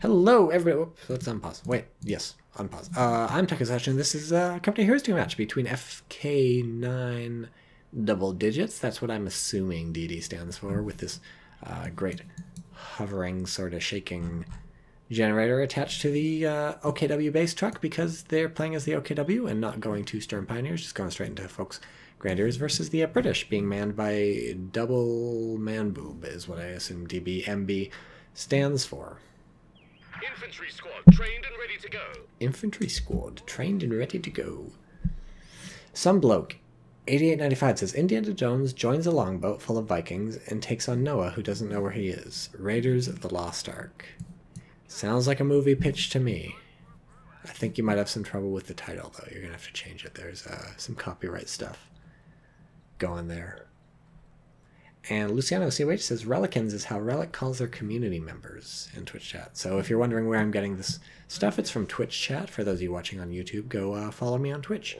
Hello, everybody. Oops, let's unpause. Wait, yes, unpause. I'm TychoCelchuuu, and this is a Company Heroes 2 match between FK9 double digits. That's what I'm assuming DD stands for, with this great hovering, sort of shaking generator attached to the OKW base truck, because they're playing as the OKW and not going to Stern Pioneers, just going straight into Folks Grenadiers versus the British, being manned by Double Man Boob, is what I assume DBMB stands for. Infantry squad trained and ready to go. Infantry squad trained and ready to go. Some bloke, 8895, says Indiana Jones joins a longboat full of Vikings and takes on Noah, who doesn't know where he is. Raiders of the Lost Ark. Sounds like a movie pitch to me. I think you might have some trouble with the title, though. You're going to have to change it. There's some copyright stuff going there. And Luciano CoH says Relicans is how Relic calls their community members in Twitch chat. So if you're wondering where I'm getting this stuff, it's from Twitch chat. For those of you watching on YouTube, go follow me on Twitch.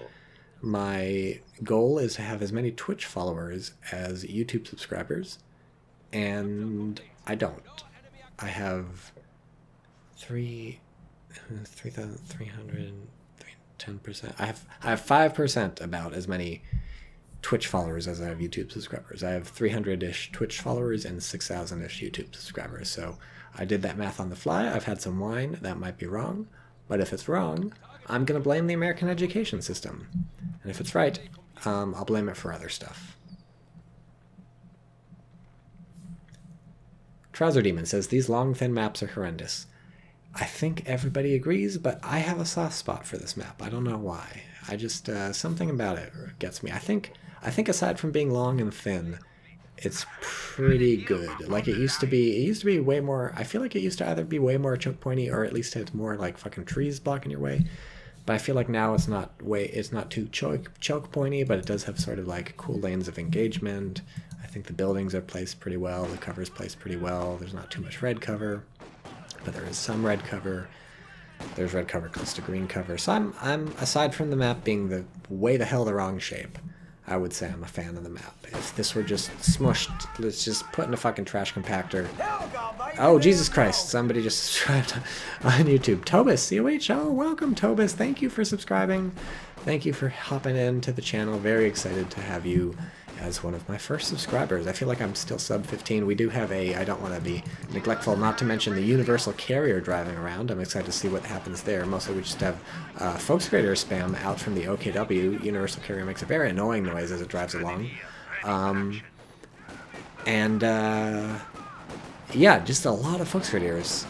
My goal is to have as many Twitch followers as YouTube subscribers, and I don't. I have 3,300, 10%. I have 5% about as many Twitch followers as I have YouTube subscribers. I have 300-ish Twitch followers and 6,000-ish YouTube subscribers. So I did that math on the fly. I've had some wine. That might be wrong. But if it's wrong, I'm going to blame the American education system. And if it's right, I'll blame it for other stuff. Trouser Demon says, these long, thin maps are horrendous. I think everybody agrees, but I have a soft spot for this map. I don't know why. I just, something about it gets me. I think aside from being long and thin, it's pretty good. Like it used to be way more, I feel like it used to either be way more choke pointy, or at least it's more like fucking trees blocking your way. But I feel like now it's not too choke pointy, but it does have sort of like cool lanes of engagement. I think the buildings are placed pretty well, the cover's placed pretty well. There's not too much red cover, but there is some red cover. There's red cover close to green cover. So I'm aside from the map being the way the hell the wrong shape, I would say I'm a fan of the map. If this were just smushed, let's just put in a fucking trash compactor. Oh, Jesus Christ, somebody just subscribed on YouTube. Tobis, CoH, oh, welcome, Tobis. Thank you for subscribing. Thank you for hopping into the channel. Very excited to have you as one of my first subscribers. I feel like I'm still sub 15. We do have a, I don't want to be neglectful, not to mention the universal carrier driving around. I'm excited to see what happens there. Mostly we just have Folks Grader spam out from the OKW. Universal carrier makes a very annoying noise as it drives along. Yeah, just a lot of Folks Graders.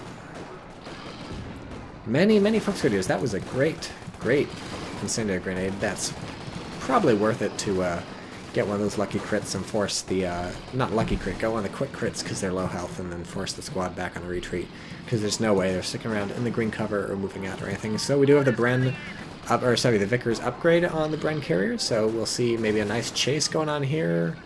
Many Folks Graders. That was a great incendiary grenade. That's probably worth it to get one of those lucky crits and force the, not lucky crit, go on the quick crits because they're low health, and then force the squad back on a retreat, because there's no way they're sticking around in the green cover or moving out or anything. So we do have the the Vickers upgrade on the Bren carrier, so we'll see maybe a nice chase going on here.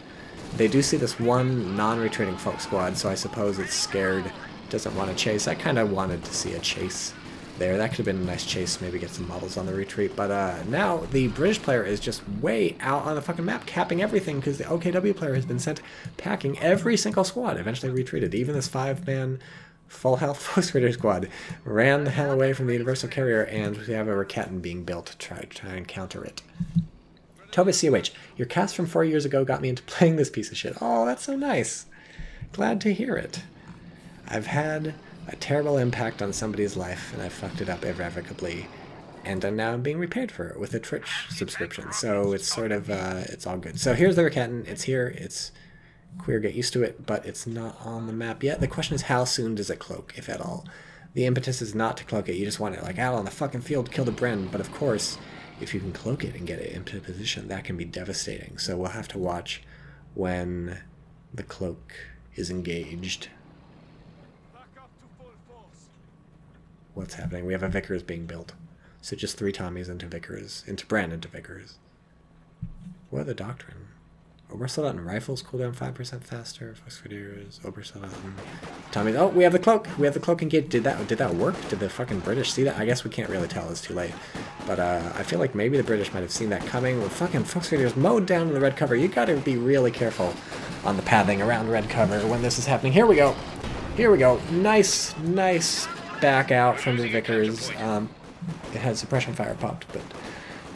They do see this one non-retreating folk squad, so I suppose it's scared, doesn't want to chase. I kind of wanted to see a chase there. That could have been a nice chase, maybe get some models on the retreat. But now the British player is just way out on the fucking map, capping everything, because the OKW player has been sent packing every single squad, eventually retreated. Even this 5-man full health Folks Grader squad ran the hell away from the universal carrier, and we have a Raketin being built to try and counter it. Tobis CoH, your cast from 4 years ago got me into playing this piece of shit. Oh, that's so nice. Glad to hear it. I've had a terrible impact on somebody's life, and I fucked it up irrevocably, and now I'm being repaid for it with a Twitch subscription, so it's sort of, it's all good. So here's the Raketin, it's here, it's queer, get used to it, but it's not on the map yet. The question is, how soon does it cloak, if at all? The impetus is not to cloak it, you just want it like out on the fucking field, kill the Bren, but of course, if you can cloak it and get it into position, that can be devastating, so we'll have to watch when the cloak is engaged. What's happening? We have a Vickers being built. So just 3 Tommies into Vickers, into Bren into Vickers. What are the doctrine? Obersoldaten rifles cool down 5% faster. Folks Graders, Obersoldaten Tommies. Oh, we have the cloak. We have the cloak engaged. Did that work? Did the fucking British see that? I guess we can't really tell. It's too late. But I feel like maybe the British might have seen that coming. With fucking Folks Graders mowed down in the red cover. You got to be really careful on the pathing around red cover when this is happening. Here we go. Here we go. Nice back out from the Vickers. It had suppression fire popped, but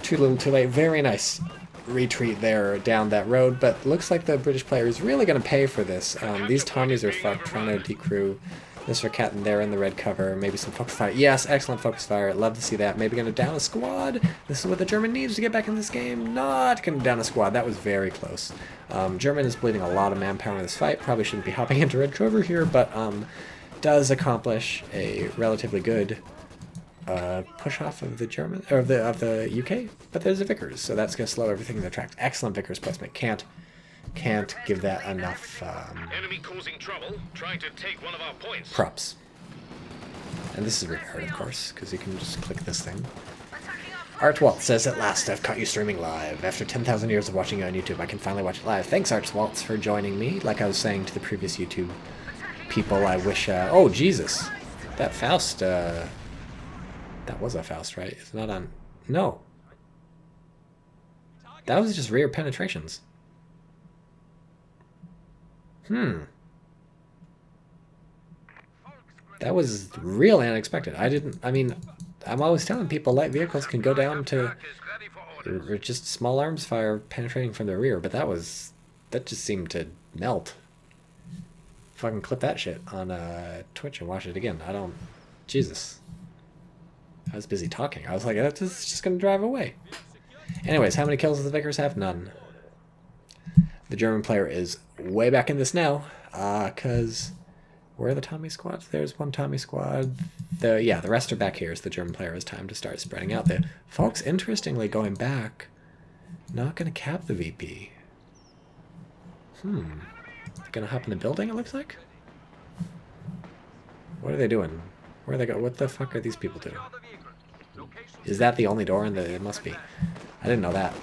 too little too late. Very nice retreat there down that road, but looks like the British player is really going to pay for this. These Tommies are fucked trying to decrew this Raketin there in the red cover. Maybe some focus fire. Yes, excellent focus fire. Love to see that. Maybe going to down a squad. This is what the German needs to get back in this game. Not going to down a squad. That was very close. German is bleeding a lot of manpower in this fight. Probably shouldn't be hopping into red cover here, but does accomplish a relatively good push off of the German or of the UK, but there's a Vickers, so that's going to slow everything in their tracks. Excellent Vickers placement. Can't give that enough Enemy causing trouble, trying to take one of our points. props. And this is really hard, of course, because you can just click this thing. Archwalt says, "At last, I've caught you streaming live. After 10,000 years of watching you on YouTube, I can finally watch it live. Thanks, Archwalt, for joining me. Like I was saying to the previous YouTube people, I wish... oh, Jesus. That Faust... that was a Faust, right? It's not on... No. That was just rear penetrations. That was real unexpected. I mean, I'm always telling people light vehicles can go down to or just small arms fire penetrating from the rear, but that just seemed to melt. Fucking clip that shit on Twitch and watch it again. Jesus. I was busy talking. I was like, that's just gonna drive away. Anyways, how many kills does the Vickers have? None. The German player is way back in this now, because where are the Tommy squads? There's one Tommy squad. The rest are back here, so the German player has time to start spreading out. The folks, interestingly, going back, not going to cap the VP. They're going to hop in the building, it looks like? What are they doing? Where are they going? What the fuck are these people doing? Is that the only door in the... It must be. I didn't know that.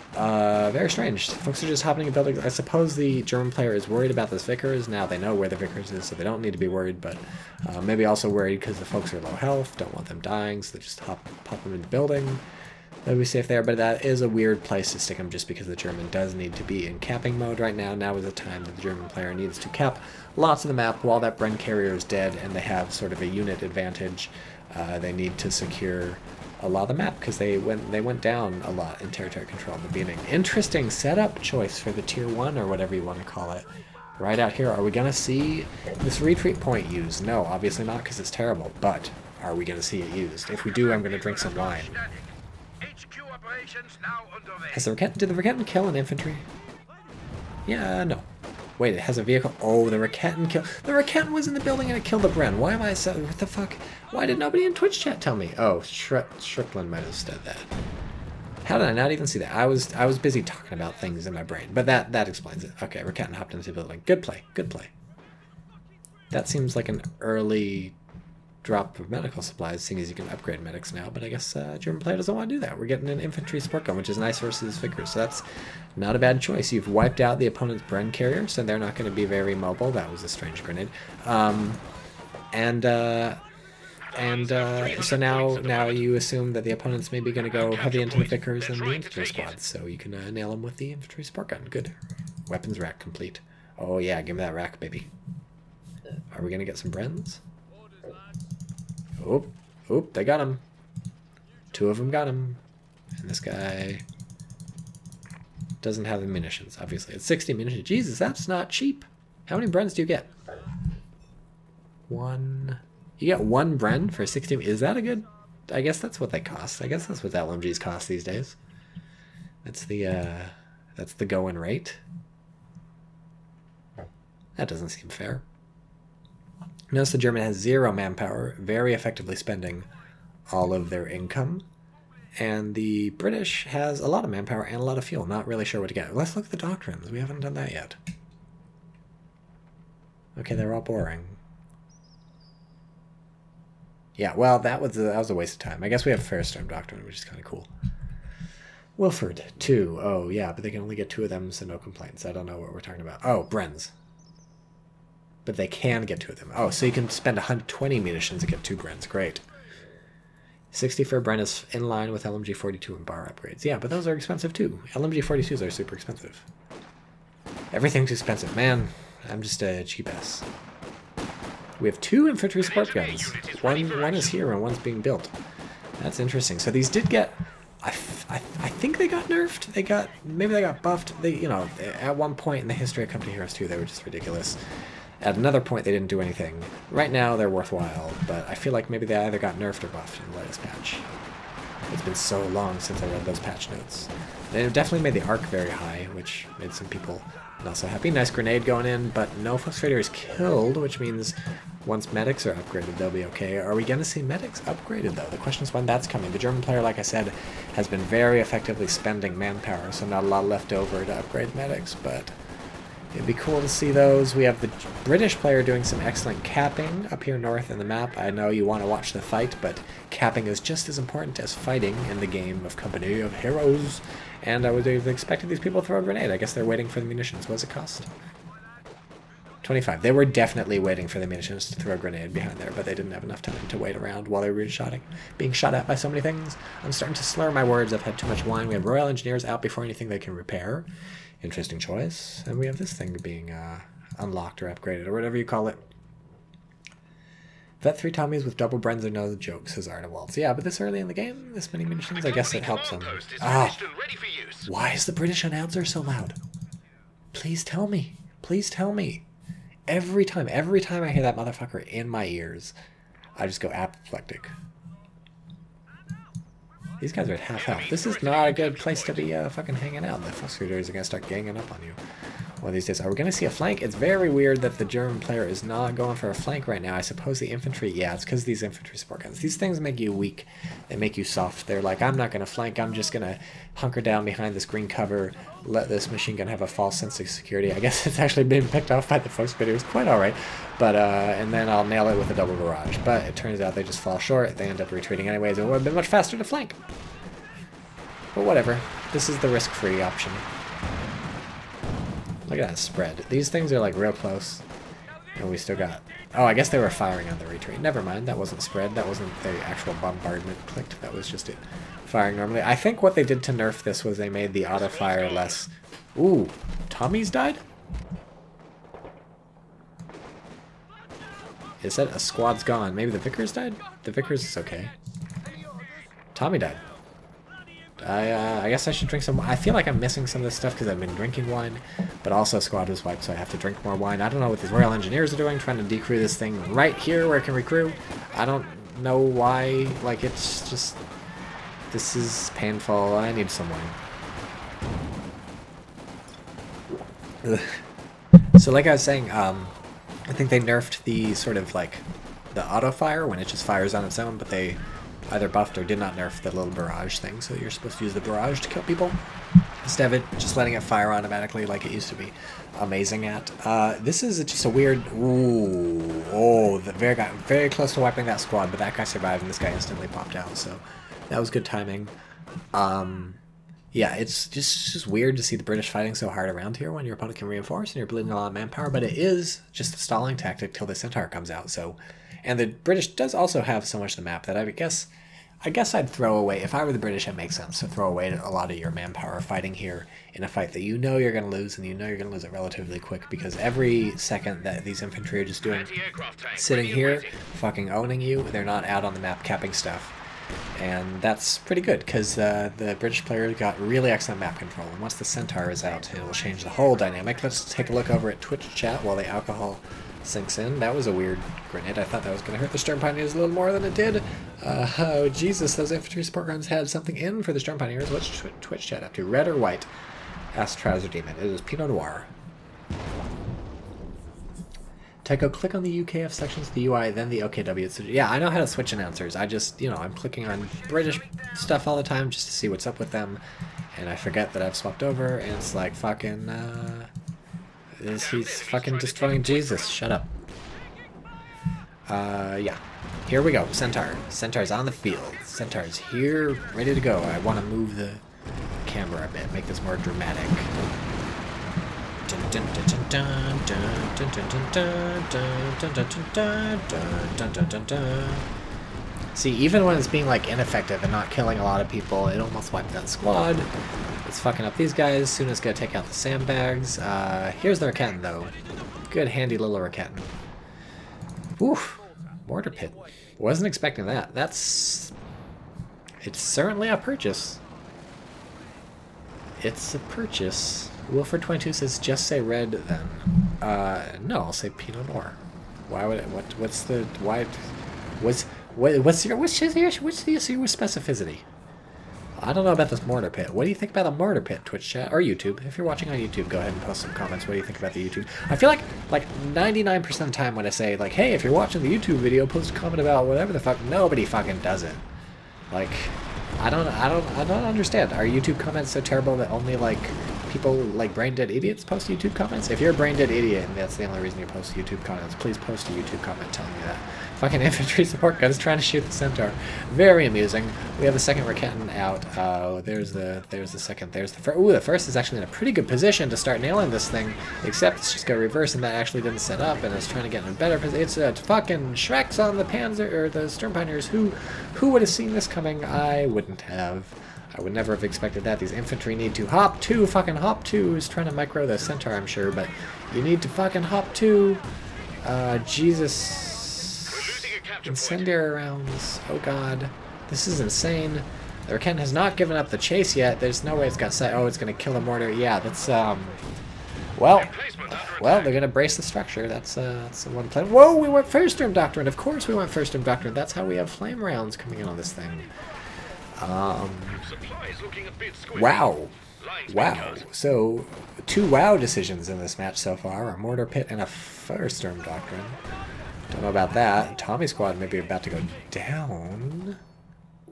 Very strange. Folks are just hopping in buildings. I suppose the German player is worried about this Vickers. Now they know where the Vickers is, so they don't need to be worried, but maybe also worried because the folks are low health, don't want them dying, so they just pop them in the building. They'll be safe there, but that is a weird place to stick them just because the German does need to be in capping mode right now. Now is the time that the German player needs to cap lots of the map while that Bren carrier is dead and they have sort of a unit advantage. They need to secure a lot of the map because they went down a lot in territory control at the beginning. Interesting setup choice for the tier 1 or whatever you want to call it. Right out here, are we going to see this retreat point used? No, obviously not because it's terrible, but are we going to see it used? If we do, I'm going to drink some wine. Did the Raketin kill an infantry? Yeah, no. Wait, it has a vehicle. Oh, the Raketin kill. The Raketin was in the building and it killed the Bren. Why am I so... What the fuck? Why did nobody in Twitch chat tell me? Oh, Strickland might have said that. How did I not even see that? I was busy talking about things in my brain. But that explains it. Okay, Raketin hopped into the building. Good play. Good play. That seems like an early drop of medical supplies, seeing as you can upgrade medics now, but I guess German player doesn't want to do that. We're getting an infantry support gun, which is nice versus Vickers, so that's not a bad choice. You've wiped out the opponent's Bren carrier, so they're not going to be very mobile. That was a strange grenade. So now you assume that the opponent's maybe going to go heavy into the Vickers and the infantry squads, so you can nail them with the infantry support gun. Good. Weapons rack complete. Oh yeah, give me that rack, baby. Are we going to get some Brens? Oop, they got him. 2 of them got him. And this guy doesn't have the munitions, obviously. It's 60 munitions. Jesus, that's not cheap. How many Brens do you get? 1. You get 1 Bren for 60. Is that a good... I guess that's what they cost. I guess that's what the LMGs cost these days. That's the going rate. That doesn't seem fair. Notice the German has 0 manpower, very effectively spending all of their income. And the British has a lot of manpower and a lot of fuel, not really sure what to get. Let's look at the doctrines. We haven't done that yet. Okay, they're all boring. Yeah, well, that was a waste of time. I guess we have Fairstorm Doctrine, which is kind of cool. Wilford, 2. Oh, yeah, but they can only get 2 of them, so no complaints. I don't know what we're talking about. Oh, Brens. But they can get 2 of them. Oh, so you can spend 120 munitions to get 2 Brens. Great. 60 for a Bren is in line with LMG 42 and bar upgrades. Yeah, but those are expensive too. LMG 42s are super expensive. Everything's expensive. Man, I'm just a cheap ass. We have 2 infantry support guns. One is here and one's being built. That's interesting. So these did get... I think they got nerfed. Maybe they got buffed. They, you know, at one point in the history of Company Heroes 2, they were just ridiculous. At another point, they didn't do anything. Right now, they're worthwhile, but I feel like maybe they either got nerfed or buffed in the latest patch. It's been so long since I read those patch notes. They definitely made the arc very high, which made some people not so happy. Nice grenade going in, but no Fox Trader is killed, which means once medics are upgraded, they'll be okay. Are we going to see medics upgraded, though? The question is when that's coming. The German player, like I said, has been very effectively spending manpower, so not a lot left over to upgrade medics, but it'd be cool to see those. We have the British player doing some excellent capping up here north in the map. I know you want to watch the fight, but capping is just as important as fighting in the game of Company of Heroes. And I would have expected these people to throw a grenade. I guess they're waiting for the munitions. What does it cost? 25. They were definitely waiting for the munitions to throw a grenade behind there, but they didn't have enough time to wait around while they were being shot at by so many things. I'm starting to slur my words. I've had too much wine. We have Royal Engineers out before anything they can repair. Interesting choice. And we have this thing being unlocked or upgraded, or whatever you call it. Vet 3 Tommies with double Brens are no joke, says Arnewalds. Yeah, but this early in the game, this many munitions, I guess it helps them. Ah, why is the British announcer so loud? Please tell me. Please tell me. Every time I hear that motherfucker in my ears, I just go apoplectic. These guys are at half health. This is not a good place to be fucking hanging out. The Fox Raiders are going to start ganging up on you one of these days. Are we going to see a flank? It's very weird that the German player is not going for a flank right now. I suppose the infantry, yeah, it's because these infantry support guns. These things make you weak. They make you soft. They're like, I'm not going to flank. I'm just going to hunker down behind this green cover, let this machine gun have a false sense of security. I guess it's actually been picked off by the Fox Raiders quite all right. But, and then I'll nail it with a double barrage. But it turns out they just fall short. They end up retreating anyways. It would have been much faster to flank. But whatever. This is the risk-free option. Look at that spread. These things are like real close. And we still got... Oh, I guess they were firing on the retreat. Never mind. That wasn't spread. That wasn't the actual bombardment clicked. That was just it firing normally. I think what they did to nerf this was they made the auto-fire less... Ooh. Tommies died? It said a squad's gone. Maybe the Vickers died? The Vickers is okay. Tommy died. I guess I should drink some... I feel like I'm missing some of this stuff because I've been drinking wine, but also squad was wiped, so I have to drink more wine. I don't know what these Royal Engineers are doing, trying to decrew this thing right here where it can recrew. I don't know why. Like, it's just... This is painful. I need some wine. Ugh. So like I was saying, I think they nerfed the sort of like the auto-fire when it just fires on its own, but they either buffed or did not nerf the little barrage thing, so you're supposed to use the barrage to kill people instead of it just letting it fire automatically like it used to be amazing at. This is just a weird... Ooh, oh, got very close to wiping that squad, but that guy survived and this guy instantly popped out, so that was good timing. Yeah, it's just weird to see the British fighting so hard around here when your opponent can reinforce and you're bleeding a lot of manpower, but it is just a stalling tactic till the centaur comes out, so... And the British does also have so much of the map that I guess I'd throw away, if I were the British, it makes sense to throw away a lot of your manpower fighting here in a fight that you know you're going to lose, and you know you're going to lose it relatively quick, because every second that these infantry are just doing, sitting here, fucking owning you, they're not out on the map capping stuff. And that's pretty good, because the British player got really excellent map control, and once the centaur is out, it will change the whole dynamic. Let's take a look over at Twitch chat while the alcohol sinks in. That was a weird grenade. I thought that was going to hurt the Sturm Pioneers a little more than it did. Oh, Jesus, those infantry support guns had something in for the Sturm Pioneers. What's Twitch chat up to? Red or white? Asked Trouser Demon. It is Pinot Noir. Tycho, click on the UKF sections, the UI, then the OKW. So, yeah, I know how to switch announcers. I just, you know, I'm clicking on British stuff all the time just to see what's up with them. And I forget that I've swapped over, and it's like fucking... he's fucking destroying Jesus. Shut up. Yeah. Here we go. Centaur. Centaur's on the field. Centaur's here, ready to go. I want to move the camera a bit, make this more dramatic. See, even when it's being like ineffective and not killing a lot of people, it almost wiped that squad. It's fucking up these guys. Soon as gonna take out the sandbags. Here's the Raketten though. Good handy little Raketten. Oof. Mortar pit. Wasn't expecting that. It's certainly a purchase. It's a purchase. Wilford22 says, just say red then. No, I'll say Pinot Noir. Why would it, what's the, why, what's your specificity? I don't know about this mortar pit. What do you think about the mortar pit, Twitch chat or YouTube? If you're watching on YouTube, go ahead and post some comments. What do you think about the YouTube? I feel like 99% of the time when I say like, hey, if you're watching the YouTube video, post a comment about whatever the fuck, nobody fucking does it. Like, I don't understand. Are YouTube comments so terrible that only like people like brain dead idiots post YouTube comments? If you're a brain dead idiot and that's the only reason you post YouTube comments, please post a YouTube comment telling me that. Fucking infantry support guns trying to shoot the centaur. Very amusing. We have the second Raketin out. There's the second. There's the first. Ooh, the first is actually in a pretty good position to start nailing this thing. Except it's just got reverse, and that actually didn't set up, and it's trying to get in a better position. It's fucking Shreks on the Panzer or the Sturmpioneers. Who would have seen this coming? I wouldn't have. I would never have expected that. These infantry need to hop to fucking hop to. Is trying to micro the centaur, I'm sure, but you need to fucking hop to. Jesus. Incendiary rounds. Oh god. This is insane. The Raketin has not given up the chase yet. There's no way it's got sight. Oh, it's going to kill the mortar. Yeah, that's, well, they're going to brace the structure. That's the one plan. Whoa, we went First Sturm Doctrine. Of course we went First Sturm Doctrine. That's how we have flame rounds coming in on this thing. Wow. Wow. So, 2 wow decisions in this match so far. A mortar pit and a First Sturm Doctrine. Don't know about that. Tommy squad may be about to go down.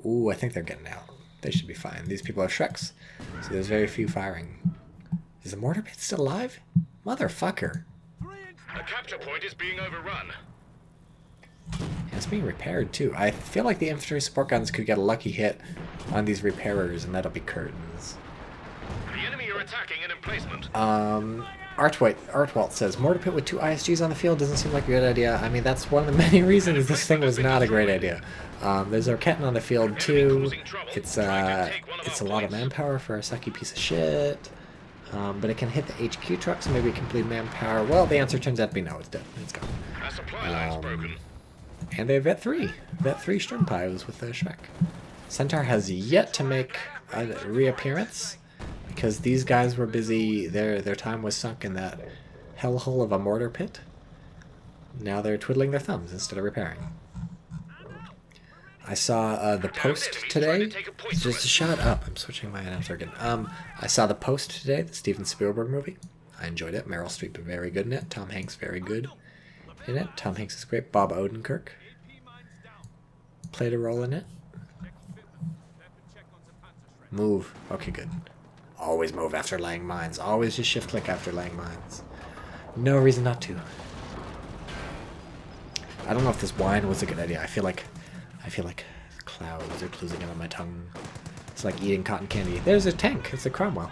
Ooh, I think they're getting out. They should be fine. These people are Shreks, so there's very few firing. Is the mortar pit still alive? Motherfucker. The capture point is being overrun. Yeah, it's being repaired too. I feel like the infantry support guns could get a lucky hit on these repairers, and that'll be curtains. The enemy are attacking an emplacement. Artwalt says, mortar pit with 2 ISGs on the field doesn't seem like a good idea. I mean, that's one of the many reasons this thing was not a great idea. There's a Raketin on the field too. It's a lot of manpower for a sucky piece of shit. But it can hit the HQ truck, so maybe it can bleed manpower. Well, the answer turns out to be no, it's dead. It's gone. And they have Vet 3. Vet 3 Sturmpios with the Shrek. Centaur has yet to make a reappearance. Because these guys were busy, their time was sunk in that hellhole of a mortar pit. Now they're twiddling their thumbs instead of repairing. I saw the Post today. Just shut up, I'm switching my announcer again. I saw the Post today, the Steven Spielberg movie. I enjoyed it. Meryl Streep very good in it. Tom Hanks very good in it. Tom Hanks is great. Bob Odenkirk played a role in it. Move. Okay, good. Always move after laying mines. Always just shift click after laying mines. No reason not to. I don't know if this wine was a good idea. I feel like clouds are closing in on my tongue. It's like eating cotton candy. There's a tank. It's a Cromwell.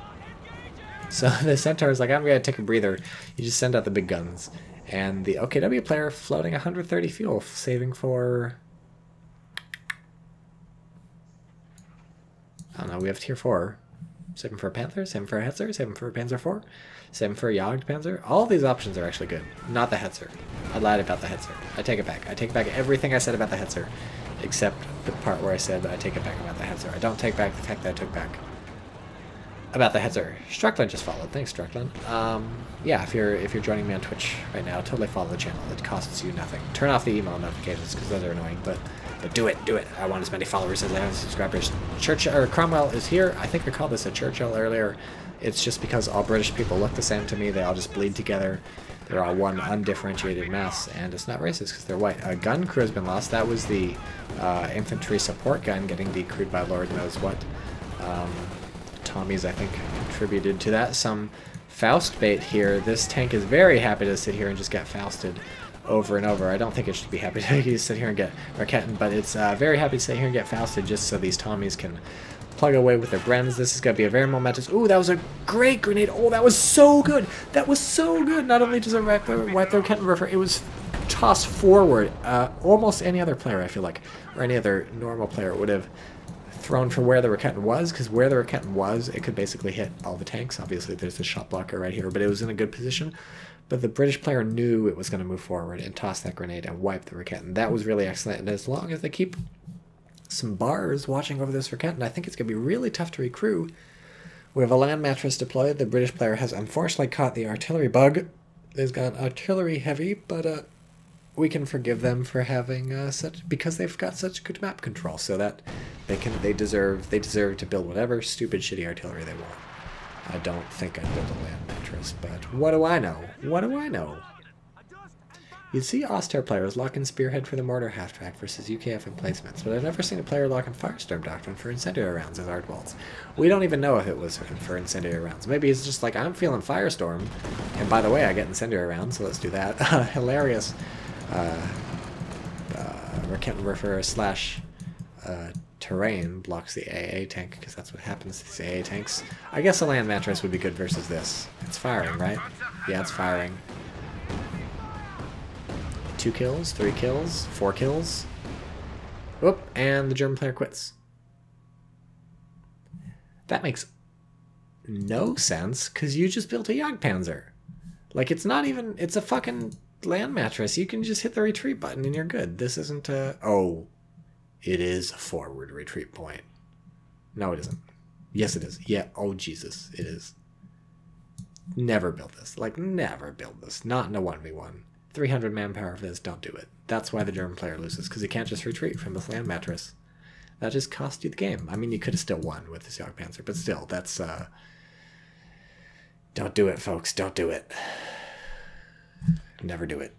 So the Centaur is like, I'm gonna take a breather. You just send out the big guns. And the OKW player floating 130 fuel, saving for, I don't know, we have tier 4. 7 for a Panther, 7 for a Hetzer, 7 for a Panzer IV, 7 for a Jagd Panzer. All of these options are actually good. Not the Hetzer. I lied about the Hetzer. I take it back. I take back everything I said about the Hetzer, except the part where I said I take it back about the Hetzer. I don't take back the fact that I took back about the Hetzer. Struckland just followed. Thanks, Struckland. Yeah, if you're joining me on Twitch right now, totally follow the channel. It costs you nothing. Turn off the email notifications because those are annoying, but do it, do it. I want as many followers as I have subscribers. Cromwell is here. I think I called this a Churchill earlier. It's just because all British people look the same to me. They all just bleed together. They're all one undifferentiated mass, and it's not racist because they're white. A gun crew has been lost. That was the infantry support gun getting decrewed by Lord knows what. Tommy's, I think, contributed to that. Some Faust bait here. This tank is very happy to sit here and just get Fausted over and over. I don't think it should be happy to sit here and get Raketin, but it's very happy to sit here and get Fausted just so these Tommies can plug away with their Brens. This is going to be a very momentous... Ooh, that was a great grenade. Oh, that was so good. That was so good. Not only does it wipe the Raketin river, it was tossed forward. Almost any other player, I feel like, or any other normal player would have thrown for where the Raketin was, because where the Raketin was, it could basically hit all the tanks. Obviously, there's the shot blocker right here, but it was in a good position. But the British player knew it was going to move forward and toss that grenade and wipe the Raketin. That was really excellent. And as long as they keep some bars watching over this Raketin, I think it's going to be really tough to recruit. We have a land mattress deployed. The British player has unfortunately caught the artillery bug. They've got artillery heavy, but we can forgive them for having because they've got such good map control, so that they deserve to build whatever stupid shitty artillery they want. I don't think I'd build a land mattress, but what do I know? What do I know? You'd see Auster players lock in Spearhead for the mortar half-track versus UKF emplacements, but I've never seen a player lock in Firestorm Doctrine for incendiary rounds as Ardwalls. We don't even know if it was for incendiary rounds. Maybe it's just like, I'm feeling Firestorm, and by the way, I get incendiary rounds, so let's do that. Hilarious Raketin Refer slash terrain blocks the AA tank, because that's what happens to these AA tanks. I guess a land mattress would be good versus this. It's firing, right? Yeah, it's firing. 2 kills, 3 kills, 4 kills. Whoop, and the German player quits. That makes no sense, because you just built a Jagdpanzer. Like, it's not even, it's a fucking land mattress. You can just hit the retreat button and you're good. This isn't a, oh, it is a forward retreat point. No, it isn't. Yes, it is. Yeah, oh Jesus, it is. Never build this. Like, never build this. Not in a 1v1. 300 manpower for this, don't do it. That's why the German player loses, because he can't just retreat from this land mattress. That just cost you the game. I mean, you could have still won with this Jagdpanzer, but still, that's, don't do it, folks. Don't do it. Never do it.